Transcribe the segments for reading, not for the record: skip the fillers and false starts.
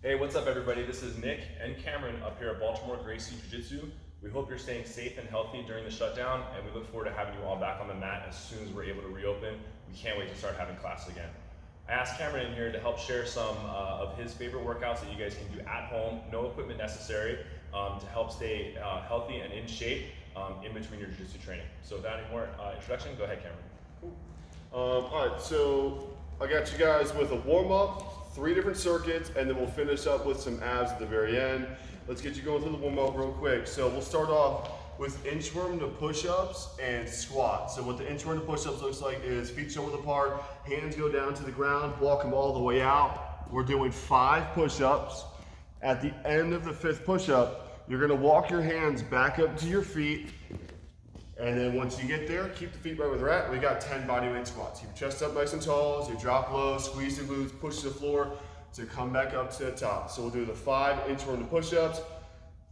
Hey, what's up everybody? This is Nick and Cameron up here at Baltimore Gracie Jiu-Jitsu. We hope you're staying safe and healthy during the shutdown, and we look forward to having you all back on the mat as soon as we're able to reopen. We can't wait to start having class again. I asked Cameron in here to help share some of his favorite workouts that you guys can do at home, no equipment necessary, to help stay healthy and in shape in between your jiu-jitsu training. So without any more introduction, go ahead, Cameron. All right, so I got you guys with a warm-up, 3 different circuits, and then we'll finish up with some abs at the very end. Let's get you going through the warm-up real quick. So we'll start off with inchworm to push-ups and squats. So what the inchworm to push-ups looks like is feet shoulder apart, hands go down to the ground, walk them all the way out. We're doing 5 push-ups. At the end of the 5th push-up, you're gonna walk your hands back up to your feet, and then once you get there, keep the feet right where they're at. We got 10 bodyweight squats. Keep your chest up nice and tall as you drop low, squeeze the glutes, push to the floor to come back up to the top. So we'll do the 5 inchworm to push-ups,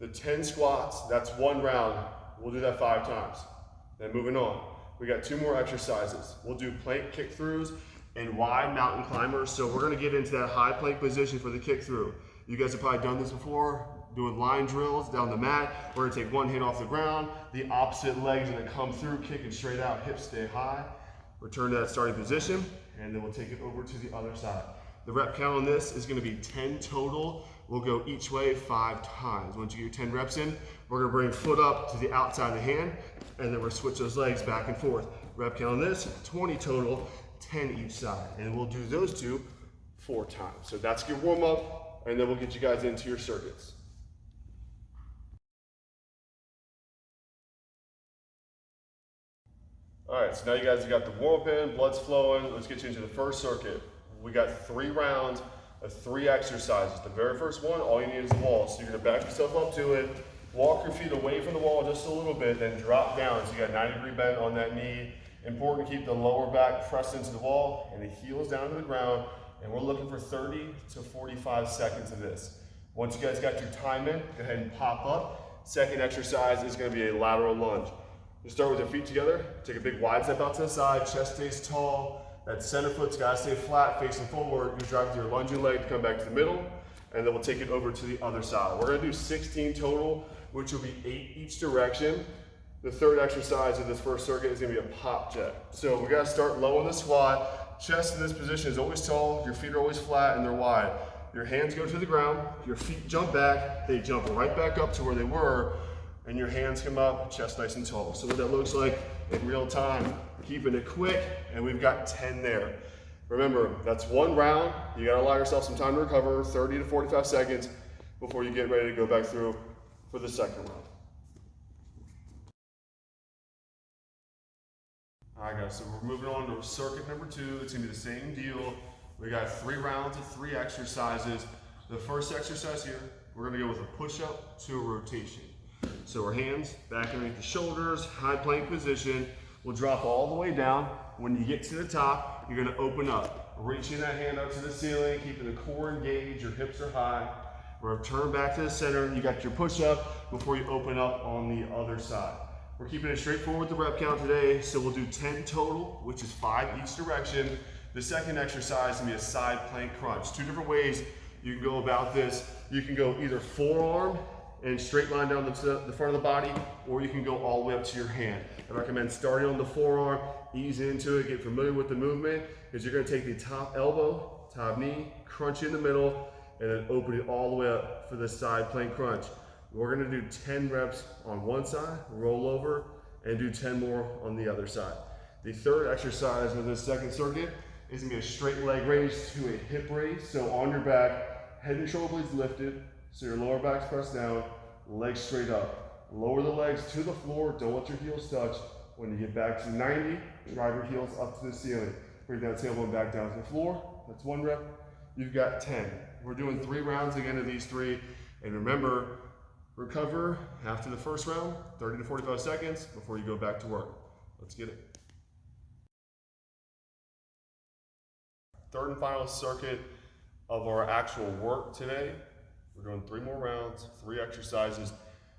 the 10 squats, that's 1 round. We'll do that 5 times. Then moving on, we got 2 more exercises. We'll do plank kick-throughs and wide mountain climbers. So we're gonna get into that high plank position for the kick-through. You guys have probably done this before, doing line drills down the mat. We're gonna take one hand off the ground, the opposite leg's gonna come through, kicking straight out, hips stay high. Return to that starting position, and then we'll take it over to the other side. The rep count on this is gonna be 10 total. We'll go each way 5 times. Once you get your 10 reps in, we're gonna bring foot up to the outside of the hand, and then we'll switch those legs back and forth. Rep count on this, 20 total, 10 each side. And we'll do those 2 4 times. So that's your warm up, and then we'll get you guys into your circuits. All right, so now you guys have got the warm up in, blood's flowing. Let's get you into the first circuit. We got 3 rounds of 3 exercises. The very first one, all you need is the wall. So you're gonna back yourself up to it, walk your feet away from the wall just a little bit, then drop down. So you got 90-degree bend on that knee. Important to keep the lower back pressed into the wall and the heels down to the ground. And we're looking for 30 to 45 seconds of this. Once you guys got your time in, go ahead and pop up. Second exercise is gonna be a lateral lunge. You start with your feet together, take a big wide step out to the side, chest stays tall, that center foot's gotta stay flat, facing forward. You drive with your lunging leg to come back to the middle, and then we'll take it over to the other side. We're gonna do 16 total, which will be 8 each direction. The third exercise of this first circuit is gonna be a pop jack. So we gotta start low in the squat. Chest in this position is always tall, your feet are always flat and they're wide. Your hands go to the ground, your feet jump back, they jump right back up to where they were, and your hands come up, chest nice and tall. So what that looks like in real time, keeping it quick, and we've got 10 there. Remember, that's 1 round. You gotta allow yourself some time to recover, 30 to 45 seconds before you get ready to go back through for the second round. All right guys, so we're moving on to circuit number 2. It's gonna be the same deal. We got 3 rounds of 3 exercises. The first exercise here, we're gonna go with a push-up to a rotation. So our hands back underneath the shoulders, high plank position. We'll drop all the way down. When you get to the top, you're gonna open up. Reaching that hand up to the ceiling, keeping the core engaged, your hips are high. We're gonna turn back to the center. You got your push-up before you open up on the other side. We're keeping it straightforward with the rep count today, so we'll do 10 total, which is 5 each direction. The second exercise is gonna be a side plank crunch. 2 different ways you can go about this. You can go either forearm and straight line down the front of the body, or you can go all the way up to your hand. I recommend starting on the forearm, ease into it, get familiar with the movement, because you're gonna take the top elbow, top knee, crunch in the middle, and then open it all the way up for the side plank crunch. We're gonna do 10 reps on one side, roll over, and do 10 more on the other side. The third exercise of this second circuit is gonna be a straight leg raise to a hip raise. So on your back, head and shoulder blades lifted, so your lower back's pressed down, legs straight up. Lower the legs to the floor, don't let your heels touch. When you get back to 90, drive your heels up to the ceiling. Bring that tailbone back down to the floor. That's 1 rep. You've got 10. We're doing 3 rounds again of these 3. And remember, recover after the first round, 30 to 45 seconds before you go back to work. Let's get it. Third and final circuit of our actual work today. We're doing 3 more rounds, 3 exercises.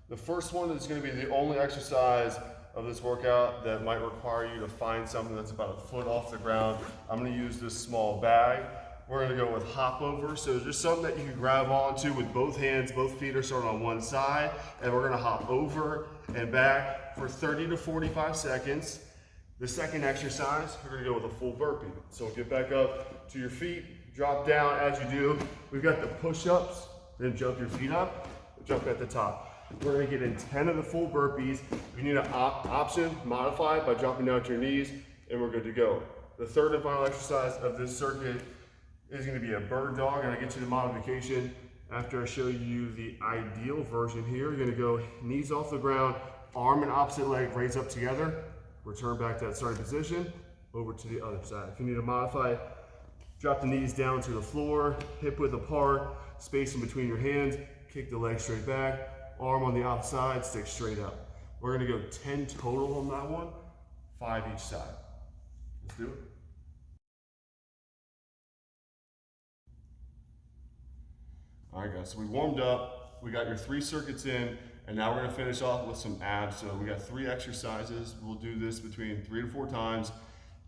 The first one is going to be the only exercise of this workout that might require you to find something that's about a foot off the ground. I'm going to use this small bag. we're gonna go with hop over. So just something that you can grab onto with both hands, both feet are starting on one side, and we're gonna hop over and back for 30 to 45 seconds. The second exercise, we're gonna go with a full burpee. So get back up to your feet, drop down as you do. We've got the push-ups, then jump your feet up, jump at the top. We're gonna get in 10 of the full burpees. You need an option, modify by dropping down to your knees, and we're good to go. The third and final exercise of this circuit is gonna be a bird dog, and I'll get you the modification after I show you the ideal version here. You're gonna go knees off the ground, arm and opposite leg raise up together, return back to that starting position, over to the other side. If you need to modify, drop the knees down to the floor, hip width apart, space in between your hands, kick the leg straight back, arm on the opposite side, stick straight up. We're gonna go 10 total on that one, 5 each side. Let's do it. All right, guys, so we warmed up, we got your 3 circuits in, and now we're gonna finish off with some abs. So we got 3 exercises. We'll do this between 3 to 4 times.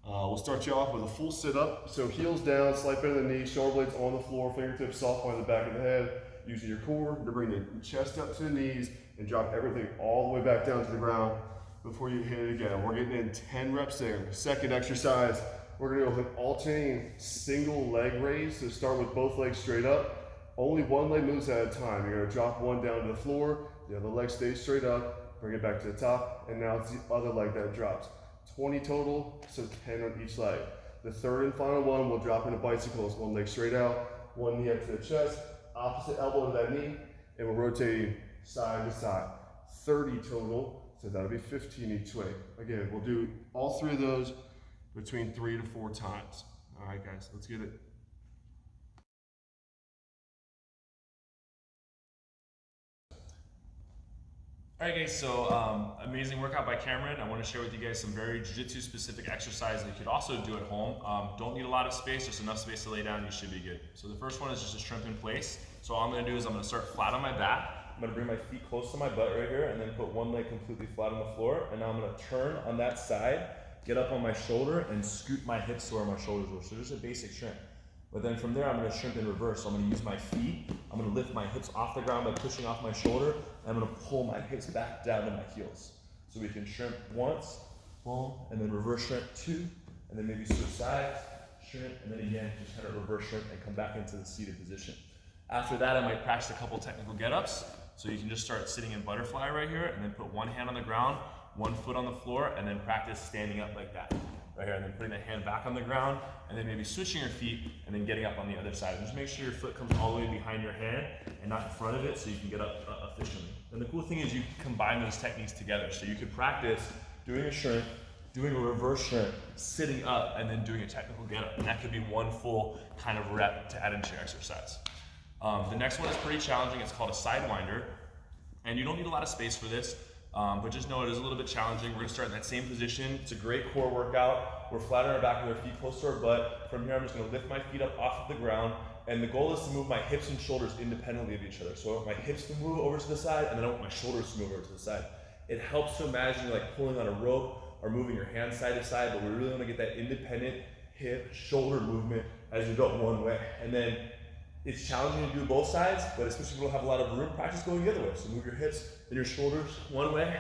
We'll start you off with a full sit-up. So heels down, slight bend of the knee, shoulder blades on the floor, fingertips soft by the back of the head, using your core to bring the chest up to the knees and drop everything all the way back down to the ground before you hit it again. We're getting in 10 reps there. Second exercise, we're gonna go with an alternating single leg raise. So start with both legs straight up. Only one leg moves at a time. You're gonna drop one down to the floor, the other leg stays straight up, bring it back to the top, and now it's the other leg that drops. 20 total, so 10 on each leg. The third and final one, we'll drop into bicycles. One leg straight out, one knee up to the chest, opposite elbow to that knee, and we're rotating side to side. 30 total, so that'll be 15 each way. Again, we'll do all 3 of those between 3 to 4 times. All right, guys, let's get it. All right, guys, so amazing workout by Cameron. I want to share with you guys some very jiu-jitsu specific exercises that you could also do at home. Don't need a lot of space, just enough space to lay down, you should be good. So the first one is just a shrimp in place. So all I'm going to do is I'm going to start flat on my back. I'm going to bring my feet close to my butt right here and then put one leg completely flat on the floor. And now I'm going to turn on that side, get up on my shoulder, and scoot my hips to where my shoulders were. So just a basic shrimp. But then from there, I'm gonna shrimp in reverse. So I'm gonna use my feet. I'm gonna lift my hips off the ground by pushing off my shoulder. And I'm gonna pull my hips back down to my heels. So we can shrimp once, boom, and then reverse shrimp 2, and then maybe switch sides, shrimp, and then again, just kind of reverse shrimp and come back into the seated position. After that, I might practice a couple technical get-ups. So you can just start sitting in butterfly right here, and then put one hand on the ground, one foot on the floor, and then practice standing up like that. Right here, and then putting the hand back on the ground, and then maybe switching your feet, and then getting up on the other side. And just make sure your foot comes all the way behind your hand and not in front of it, so you can get up efficiently. And the cool thing is you combine those techniques together. So you could practice doing a shrimp, doing a reverse shrimp, sitting up, and then doing a technical get up. And that could be one full kind of rep to add into your exercise. The next one is pretty challenging. It's called a sidewinder. And you don't need a lot of space for this. But just know it is a little bit challenging. We're gonna start in that same position. It's a great core workout. We're flat on our back with our feet close to our butt. From here, I'm just gonna lift my feet up off of the ground. And the goal is to move my hips and shoulders independently of each other. So I want my hips to move over to the side, and then I want my shoulders to move over to the side. It helps to imagine you're like pulling on a rope or moving your hands side to side, but we really wanna get that independent hip, shoulder movement as you go one way. And then it's challenging to do both sides, but especially if you don't have a lot of room, practice going the other way. So move your hips and your shoulders one way,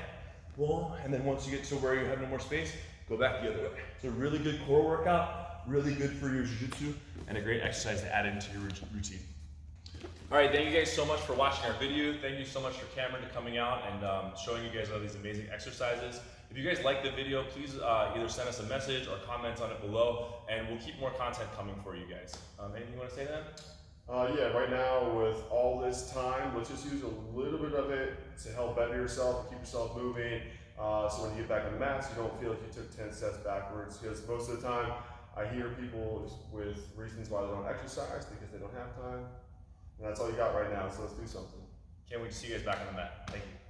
boom, and then once you get to where you have no more space, go back the other way. It's a really good core workout, really good for your jiu-jitsu, and a great exercise to add into your routine. All right, thank you guys so much for watching our video. Thank you so much for Cameron coming out and showing you guys all these amazing exercises. If you guys like the video, please either send us a message or comment on it below, and we'll keep more content coming for you guys. Anything you want to say to that? Yeah, right now with all this time, let's just use a little bit of it to help better yourself, keep yourself moving. So when you get back on the mats, you don't feel like you took 10 steps backwards, because most of the time I hear people with reasons why they don't exercise because they don't have time. And that's all you got right now, so let's do something. Can't wait to see you guys back on the mat. Thank you.